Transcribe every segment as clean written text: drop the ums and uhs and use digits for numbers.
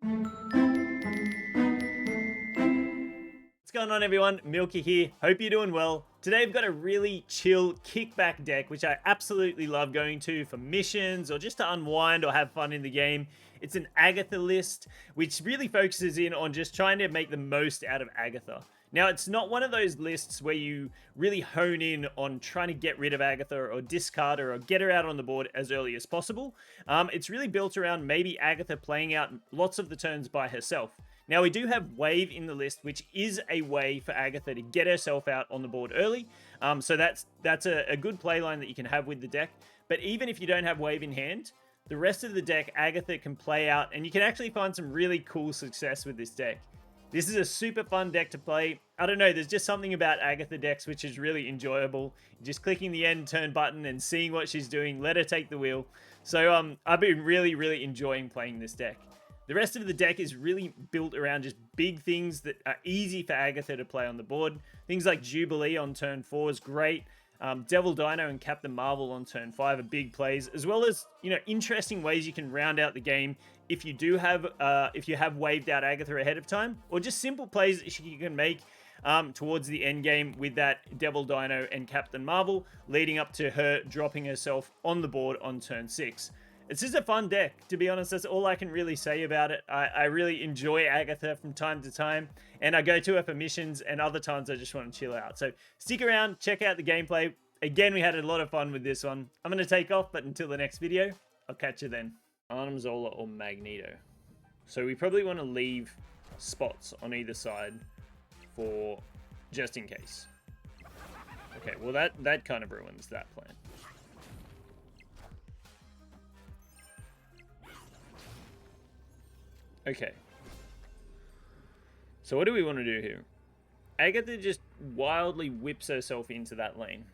What's going on, everyone? Milky here. Hope you're doing well. Today I've got a really chill kickback deck which I absolutely love going to for missions or just to unwind or have fun in the game. It's an Agatha list which really focuses in on just trying to make the most out of Agatha. Now, it's not one of those lists where you really hone in on trying to get rid of Agatha or discard her or get her out on the board as early as possible. It's really built around maybe Agatha playing out lots of the turns by herself. Now, we do have Wave in the list, which is a way for Agatha to get herself out on the board early. So that's a good play line that you can have with the deck. But even if you don't have Wave in hand, the rest of the deck, Agatha can play out, and you can actually find some really cool success with this deck. This is a super fun deck to play. I don't know, there's just something about Agatha decks which is really enjoyable. Just clicking the end turn button and seeing what she's doing, let her take the wheel. So I've been really enjoying playing this deck. The rest of the deck is really built around just big things that are easy for Agatha to play on the board. Things like Jubilee on turn 4 is great. Devil Dino and Captain Marvel on turn 5 are big plays, as well as, you know, interesting ways you can round out the game if you do have if you have waved out Agatha ahead of time, or just simple plays that you can make towards the end game with that Devil Dino and Captain Marvel, leading up to her dropping herself on the board on turn 6. It's just a fun deck, to be honest. That's all I can really say about it. I really enjoy Agatha from time to time, and I go to her for missions, and other times I just want to chill out. So stick around, check out the gameplay. Again, we had a lot of fun with this one. I'm going to take off, but until the next video, I'll catch you then. Arnim Zola or Magneto. So we probably want to leave spots on either side for just in case. Okay, well that kind of ruins that plan. Okay. So what do we want to do here? Agatha just wildly whips herself into that lane.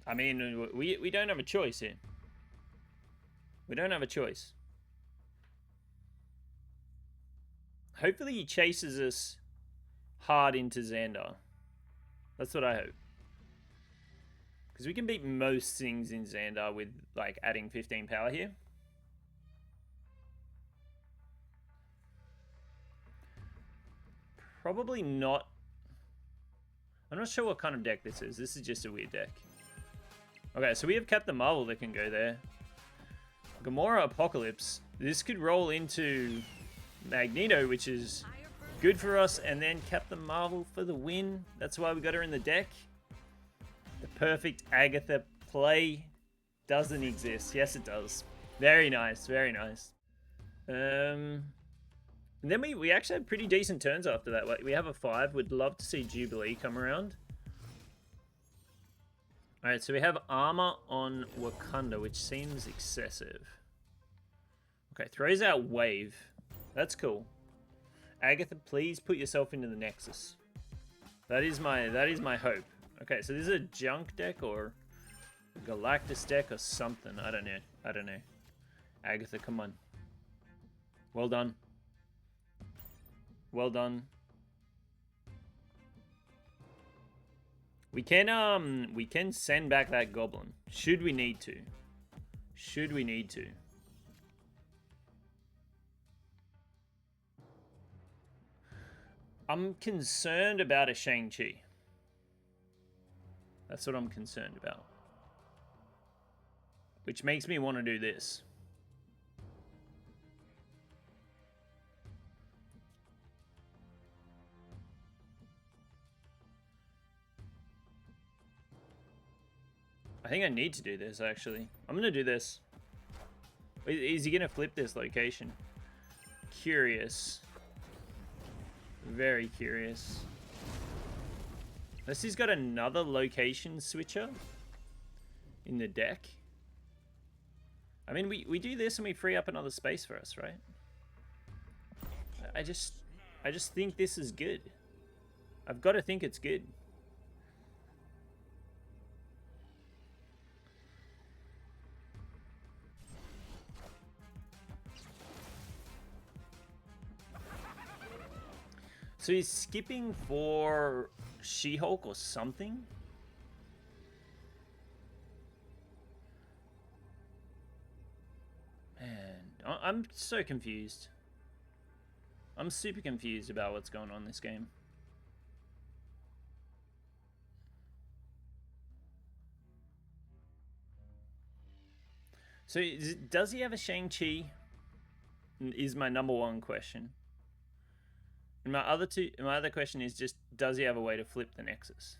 I mean, we don't have a choice here. We don't have a choice. Hopefully he chases us hard into Xandar. That's what I hope. Because we can beat most things in Xandar with, like, adding 15 power here. Probably not. I'm not sure what kind of deck this is. This is just a weird deck. Okay, so we have Captain Marvel that can go there. Gamora Apocalypse. This could roll into Magneto, which is good for us. And then Captain Marvel for the win. That's why we got her in the deck. The perfect Agatha play doesn't exist. Yes, it does. Very nice, very nice. And then we actually had pretty decent turns after that. We have a 5. Would love to see Jubilee come around. Alright, so we have armor on Wakanda, which seems excessive. Okay, throws out Wave. That's cool. Agatha, please put yourself into the Nexus. That is my hope. Okay, so this is a junk deck or a Galactus deck or something. I don't know. Agatha, come on. Well done. Well done. We can send back that goblin. Should we need to. Should we need to. I'm concerned about a Shang-Chi. That's what I'm concerned about. Which makes me want to do this. I think I need to do this, actually. I'm going to do this. Is he going to flip this location? Curious. Very curious. Unless he's got another location switcher in the deck. I mean, we do this and we free up another space for us, right? I just think this is good. I've got to think it's good. So he's skipping for She-Hulk or something? I'm so confused. I'm super confused about what's going on in this game. So does he have a Shang-Chi? Is my number one question. And my other question is just, does he have a way to flip the Nexus?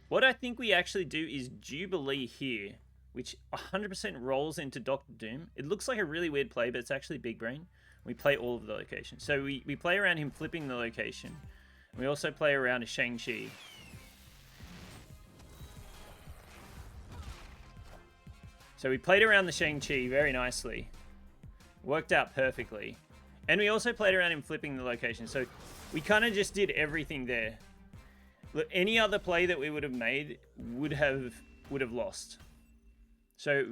What I think we actually do is Jubilee here, which 100% rolls into Doctor Doom. It looks like a really weird play, but it's actually big brain. We play all of the locations. So we play around him flipping the location. We also play around a Shang-Chi. So we played around the Shang-Chi very nicely. Worked out perfectly. And we also played around him flipping the location. So we kind of just did everything there. Look, any other play that we would have made would have lost. So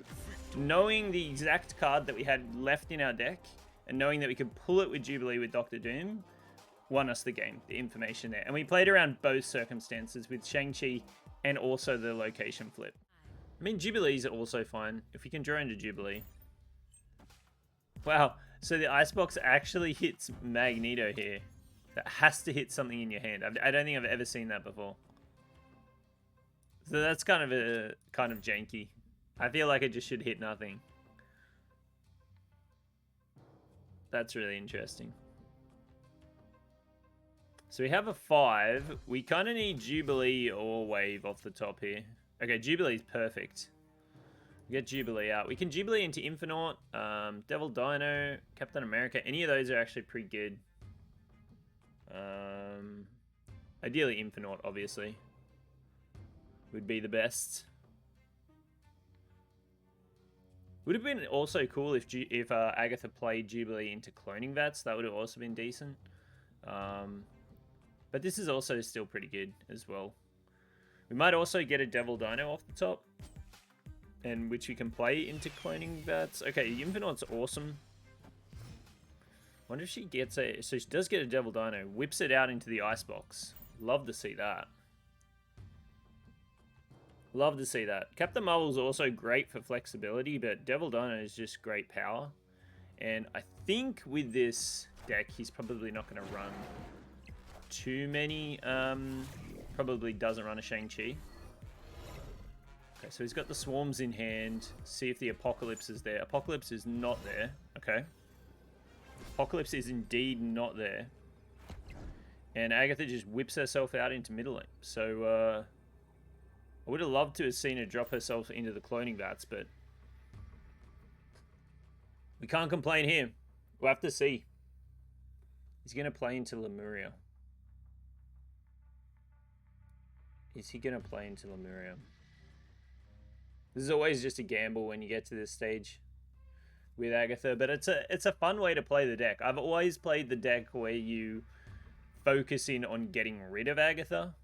knowing the exact card that we had left in our deck and knowing that we could pull it with Jubilee with Doctor Doom won us the game, the information there. And we played around both circumstances with Shang-Chi and also the location flip. I mean, Jubilee's also fine if we can draw into Jubilee. Wow, so the Icebox actually hits Magneto here. That has to hit something in your hand. I don't think I've ever seen that before. So that's kind of janky. I feel like it just should hit nothing. That's really interesting. So we have a 5. We kind of need Jubilee or Wave off the top here. Okay, Jubilee's perfect. We get Jubilee out. We can Jubilee into Infinite, Devil Dino, Captain America. Any of those are actually pretty good. Ideally Infinite, obviously, would be the best. Would have been also cool if Agatha played Jubilee into Cloning Vats. That would have also been decent. But this is also still pretty good as well. We might also get a Devil Dino off the top, and which we can play into Cloning Vats. Okay, Infinite's awesome. Wonder if she gets a... So she does get a Devil Dino. Whips it out into the Icebox. Love to see that. Love to see that. Captain Marvel's also great for flexibility, but Devil Dino is just great power. And I think with this deck, he's probably not going to run too many... probably doesn't run a Shang-Chi. Okay, so he's got the Swarms in hand. See if the Apocalypse is there. Apocalypse is not there. Okay. Apocalypse is indeed not there. And Agatha just whips herself out into middle lane. So, I would have loved to have seen her drop herself into the Cloning Vats, but we can't complain here. We'll have to see. He's going to play into Lemuria. Is he going to play into Lemuria? This is always just a gamble when you get to this stage with Agatha, but it's a fun way to play the deck. I've always played the deck where you focus in on getting rid of Agatha,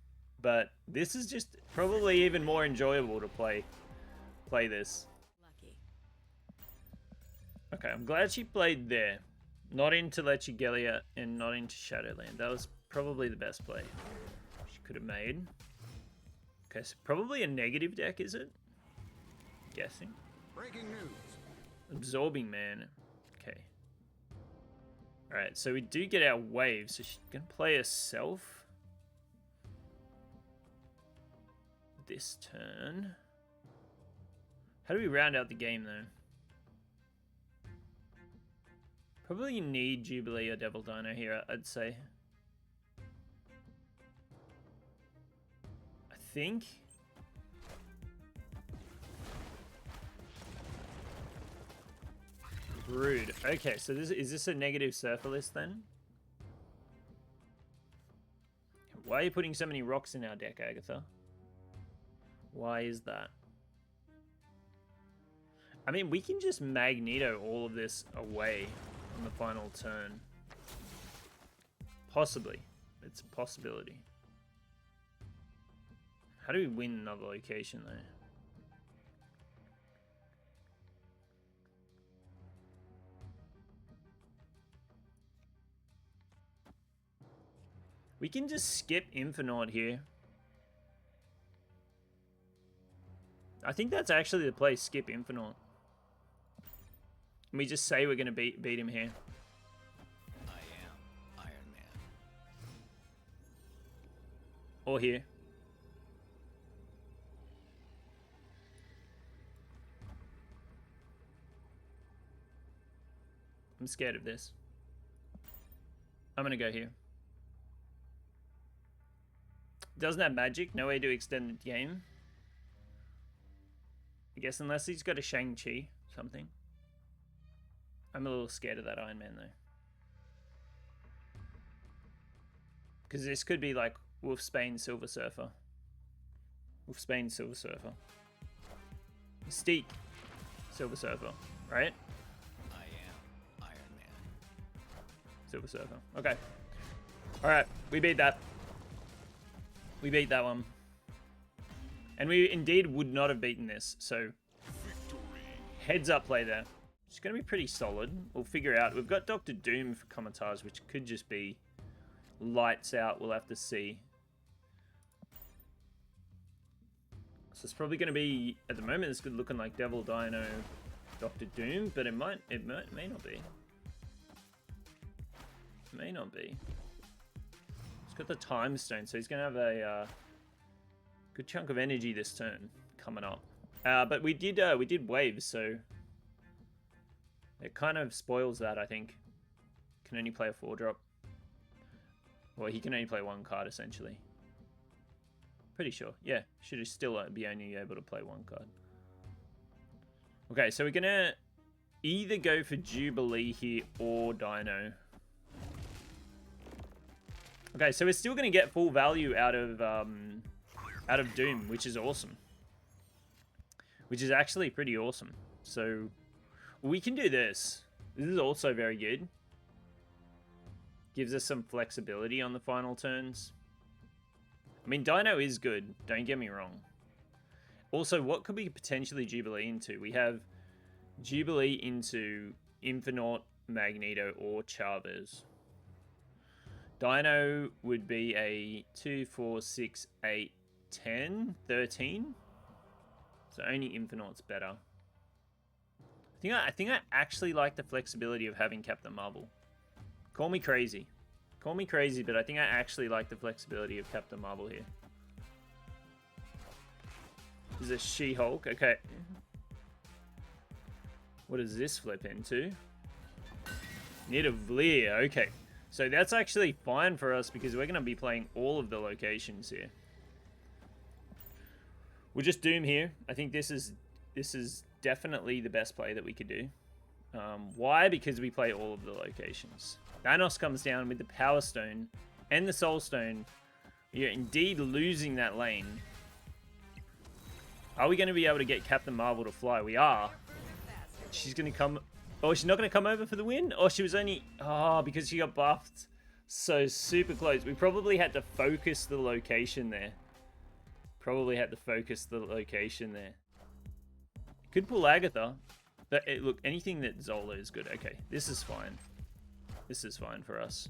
but this is just probably even more enjoyable to play this. Lucky. Okay, I'm glad she played there. Not into Lechigelia and not into Shadowland. That was probably the best play she could have made. Okay, so probably a negative deck, is it? Guessing. Breaking news. Absorbing Man. Okay. Alright, so we do get our wave, so she's going to play herself this turn. How do we round out the game, though? Probably need Jubilee or Devil Dino here, I'd say. I think. Rude. Okay, so is this a negative surfer list then? Why are you putting so many rocks in our deck, Agatha? Why is that? I mean, we can just Magneto all of this away on the final turn. Possibly. It's a possibility. How do we win another location, though? We can just skip Infinite here. I think that's actually the play. Skip Infinite. And we just say we're going to beat him here. I am Iron Man. Or here. I'm scared of this. I'm going to go here. Doesn't have magic. No way to extend the game. I guess unless he's got a Shang-Chi something. I'm a little scared of that Iron Man though. Because this could be like Wolfsbane Silver Surfer. Wolfsbane Silver Surfer. Mystique Silver Surfer, right? I am Iron Man. Silver Surfer. Okay. Alright, we beat that. We beat that one. And we indeed would not have beaten this, so heads up play there. It's going to be pretty solid. We'll figure out. We've got Dr. Doom for Commentage, which could just be lights out. We'll have to see. So it's probably going to be, at the moment, it's good looking like Devil Dino, Dr. Doom, but it may not be. It may not be. He's got the Time Stone, so he's going to have a good chunk of energy this turn coming up. But we did waves, so it kind of spoils that, I think. Can only play a 4-drop. Well, he can only play one card, essentially. Pretty sure. Yeah, should still be only able to play one card. Okay, so we're going to either go for Jubilee here or Dino. Okay, so we're still going to get full value out of Doom, which is awesome. Which is actually pretty awesome. So we can do this. This is also very good. Gives us some flexibility on the final turns. I mean, Dino is good. Don't get me wrong. Also, what could we potentially Jubilee into? We have Jubilee into Infinite, Magneto, or Chavez. Dino would be a 2, 4, 6, 8, 10, 13. So only Infinite's better. I think I actually like the flexibility of having Captain Marvel. Call me crazy. Call me crazy, but I think I actually like the flexibility of Captain Marvel here. This is a She-Hulk. Okay. What does this flip into? Nidavellir. Okay. So that's actually fine for us because we're going to be playing all of the locations here. We'll just Doom here. I think this is definitely the best play that we could do. Why? Because we play all of the locations. Thanos comes down with the Power Stone and the Soul Stone. You're indeed losing that lane. Are we going to be able to get Captain Marvel to fly? We are. She's going to come... Oh, she's not going to come over for the win? Oh, she was only... Oh, because she got buffed. So super close. We probably had to focus the location there. Probably had to focus the location there. Could pull Agatha. But look, anything that Zola is good. Okay, this is fine. This is fine for us.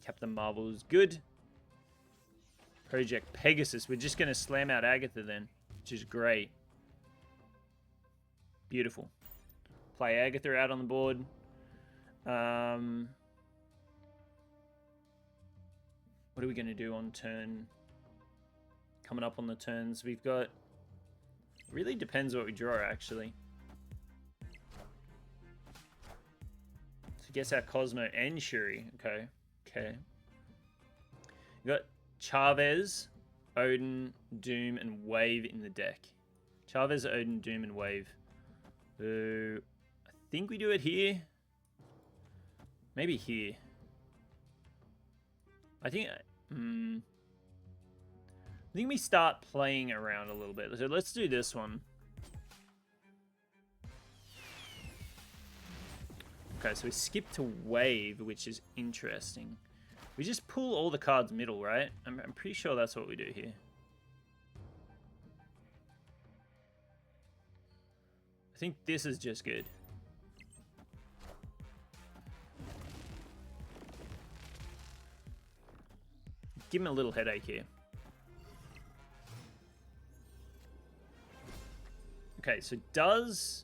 Captain Marvel is good. Project Pegasus. We're just going to slam out Agatha then, which is great. Beautiful. Play Agatha out on the board. What are we going to do on turn? Coming up on the turns, we've got... Really depends what we draw, actually. So I guess our Cosmo and Shuri. Okay. Okay. We got Chavez, Odin, Doom, and Wave in the deck. Chavez, Odin, Doom, and Wave. I think we do it here. Maybe here. I think we start playing around a little bit. So let's do this one. Okay, so we skip to Wave, which is interesting. We just pull all the cards middle, right? I'm pretty sure that's what we do here. I think this is just good. Give him a little headache here. Okay, so does...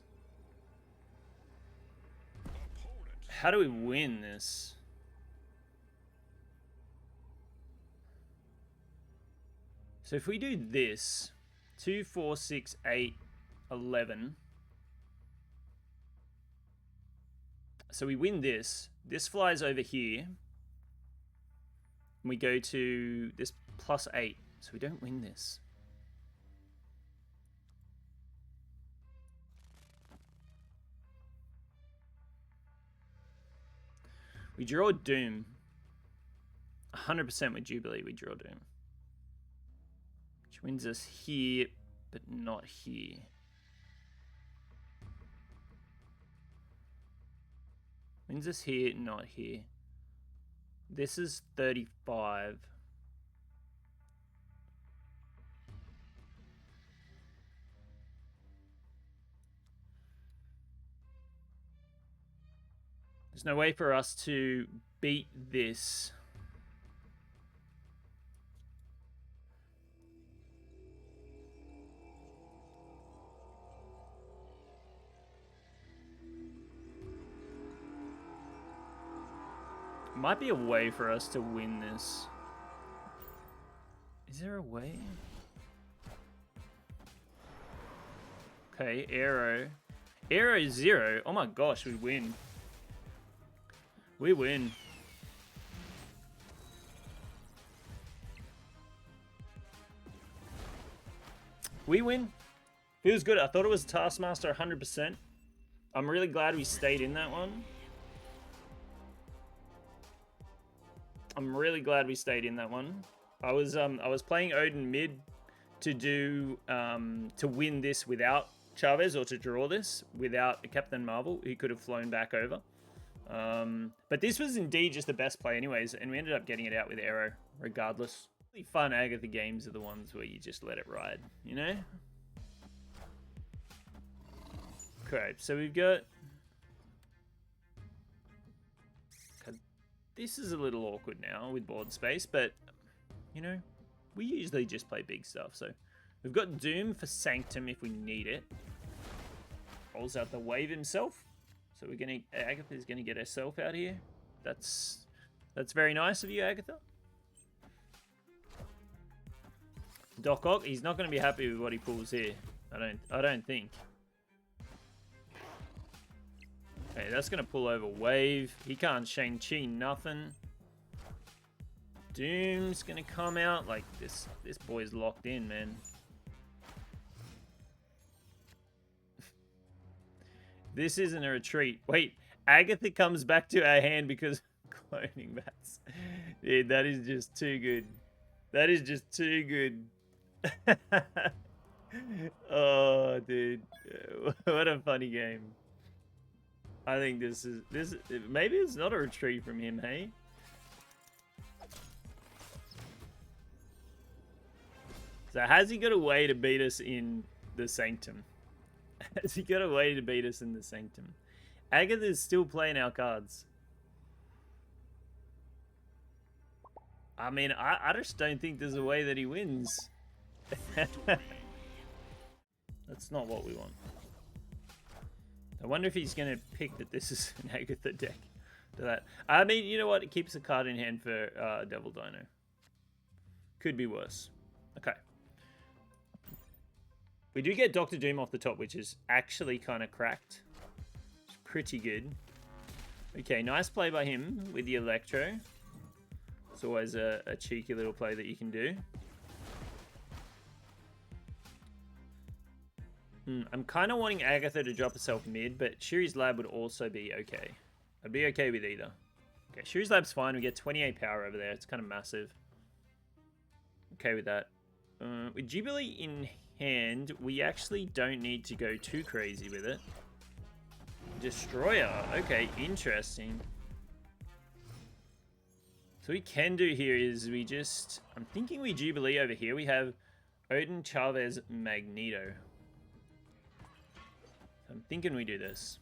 How do we win this? So if we do this, 2, 4, 6, 8, 11. So we win this. This flies over here. And we go to this +8. So we don't win this. We draw Doom. 100% with Jubilee, we draw Doom. Which wins us here, but not here. Wins us here, not here. This is 35. There's no way for us to beat this. Might be a way for us to win this. Is there a way? Okay, arrow. Arrow 0. Oh my gosh, we win. We win. We win. Feels good. I thought it was Taskmaster 100%. I'm really glad we stayed in that one. I'm really glad we stayed in that one. I was playing Odin mid to do to win this without Chavez, or to draw this without Captain Marvel. He could have flown back over. But this was indeed just the best play anyways, and we ended up getting it out with Arrow regardless. Really fun Agatha games are the ones where you just let it ride, you know? Okay, so we've got... This is a little awkward now with board space, but, you know, we usually just play big stuff. So we've got Doom for Sanctum if we need it. Rolls out the wave himself. So we're gonna... Agatha's gonna get herself out here. That's very nice of you, Agatha. Doc Ock, he's not gonna be happy with what he pulls here. I don't think. Okay, that's going to pull over wave. He can't Shang-Chi nothing. Doom's going to come out. Like, this boy's locked in, man. This isn't a retreat. Wait, Agatha comes back to our hand because cloning bats. Dude, that is just too good. That is just too good. Oh, dude. What a funny game. I think this maybe it's not a retreat from him, hey? So has he got a way to beat us in the Sanctum? Has he got a way to beat us in the Sanctum? Agatha's still playing our cards. I mean, I just don't think there's a way that he wins. That's not what we want. I wonder if he's going to pick that this is an Agatha deck. To that. I mean, you know what? It keeps a card in hand for Devil Dino. Could be worse. Okay. We do get Dr. Doom off the top, which is actually kind of cracked. It's pretty good. Okay, nice play by him with the Electro. It's always a cheeky little play that you can do. I'm kind of wanting Agatha to drop herself mid, but Shuri's Lab would also be okay. I'd be okay with either. Okay, Shuri's Lab's fine. We get 28 power over there. It's kind of massive. Okay with that. With Jubilee in hand, we actually don't need to go too crazy with it. Destroyer. Okay, interesting. So what we can do here is we just... I'm thinking we Jubilee over here. We have Odin, Chavez, Magneto. I'm thinking we do this.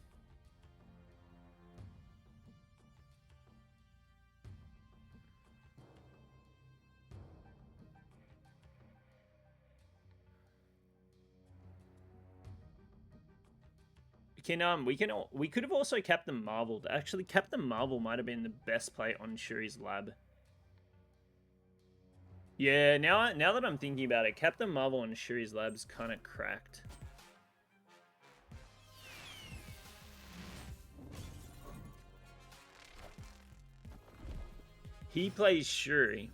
we could have also Captain Marveled. Actually, Captain Marvel might have been the best play on Shuri's lab. Yeah, now that I'm thinking about it, Captain Marvel on Shuri's lab's kind of cracked. He plays Shuri.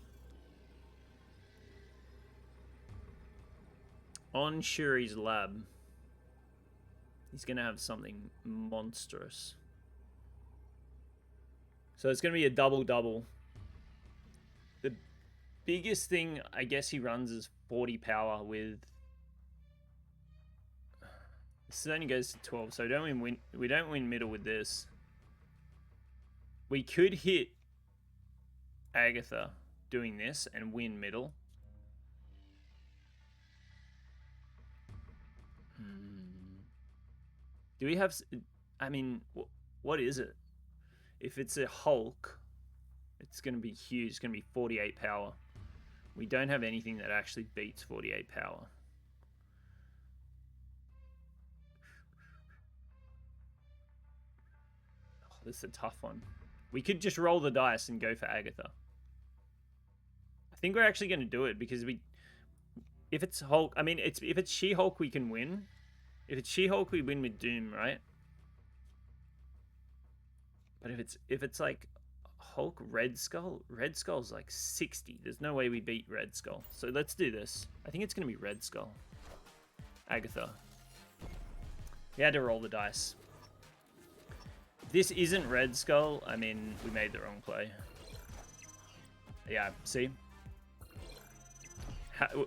On Shuri's lab. He's going to have something monstrous. So it's going to be a double-double. The biggest thing, I guess, he runs is 40 power with... This only goes to 12, so we don't win middle with this. We could hit Agatha doing this and win middle. Do we have... I mean, what is it? If it's a Hulk, it's going to be huge. It's going to be 48 power. We don't have anything that actually beats 48 power. Oh, this is a tough one. We could just roll the dice and go for Agatha. I think we're actually going to do it because if it's Hulk, I mean, if it's She-Hulk, we can win. If it's She-Hulk, we win with Doom, right? But if it's like Hulk Red Skull's like 60. There's no way we beat Red Skull. So let's do this. I think it's going to be Red Skull. Agatha. We had to roll the dice. If this isn't Red Skull, I mean, we made the wrong play. Yeah, see?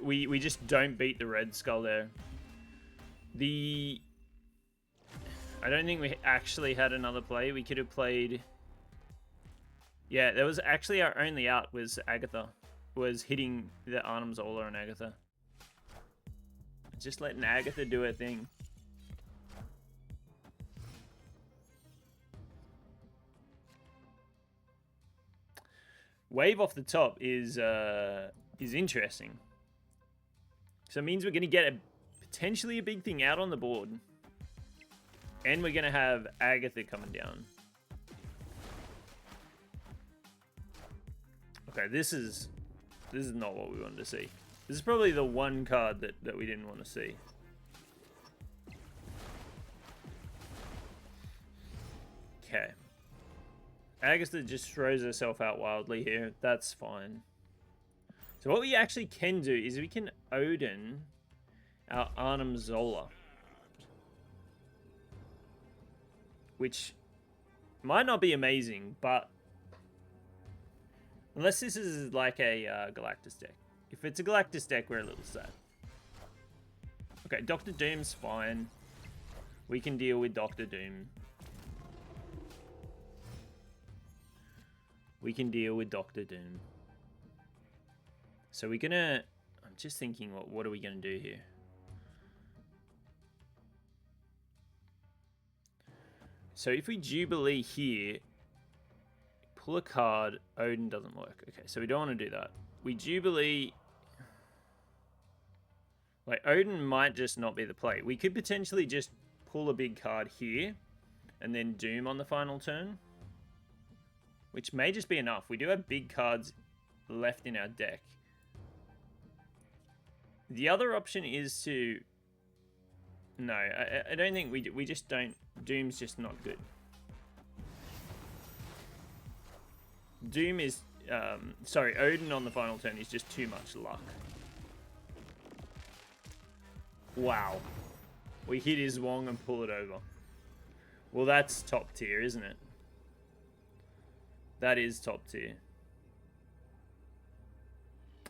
We just don't beat the Red Skull there. I don't think we actually had another play. We could have played... Yeah, that was actually our only out was Agatha. Was hitting the Arnim Zola on Agatha. Just letting Agatha do her thing. Wave off the top is interesting. So it means we're going to get potentially a big thing out on the board. And we're going to have Agatha coming down. Okay, this is not what we wanted to see. This is probably the one card that we didn't want to see. Okay. Agatha just throws herself out wildly here. That's fine. So what we actually can do is we can Odin our Arnim Zola. Which might not be amazing, but unless this is like a Galactus deck. If it's a Galactus deck, we're a little sad. Okay, Dr. Doom's fine. We can deal with Dr. Doom. We can deal with Dr. Doom. So we're gonna... I'm just thinking, what are we gonna do here? So if we Jubilee here, pull a card, Odin doesn't work. Okay, so we don't want to do that. We Jubilee... Like, Odin might just not be the play. We could potentially just pull a big card here, and then Doom on the final turn. Which may just be enough. We do have big cards left in our deck. The other option is to... No, I don't think we just don't... Doom's just not good. Doom is... sorry, Odin on the final turn is just too much luck. Wow. We hit his Wong and pull it over. Well, that's top tier, isn't it? That is top tier.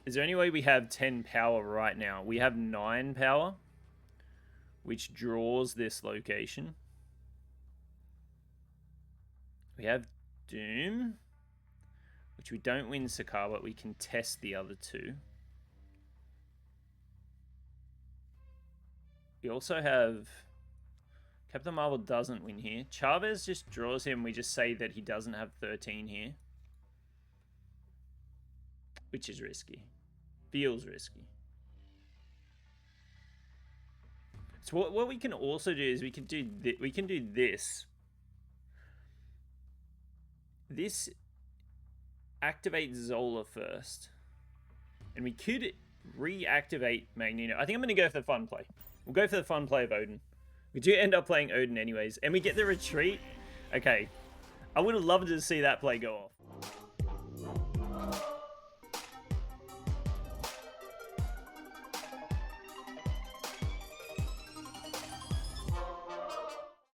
Is there any way we have 10 power right now? We have 9 power, which draws this location. We have Doom, which we don't win Sakaar, but we can test the other two. We also have... Captain Marvel doesn't win here. Chavez just draws him. We just say that he doesn't have 13 here. Which is risky. Feels risky. So what we can also do is we can do this. This activates Zola first, and we could reactivate Magneto. I think I'm going to go for the fun play. We'll go for the fun play of Odin. We do end up playing Odin anyways, and we get the retreat. Okay, I would have loved to see that play go off.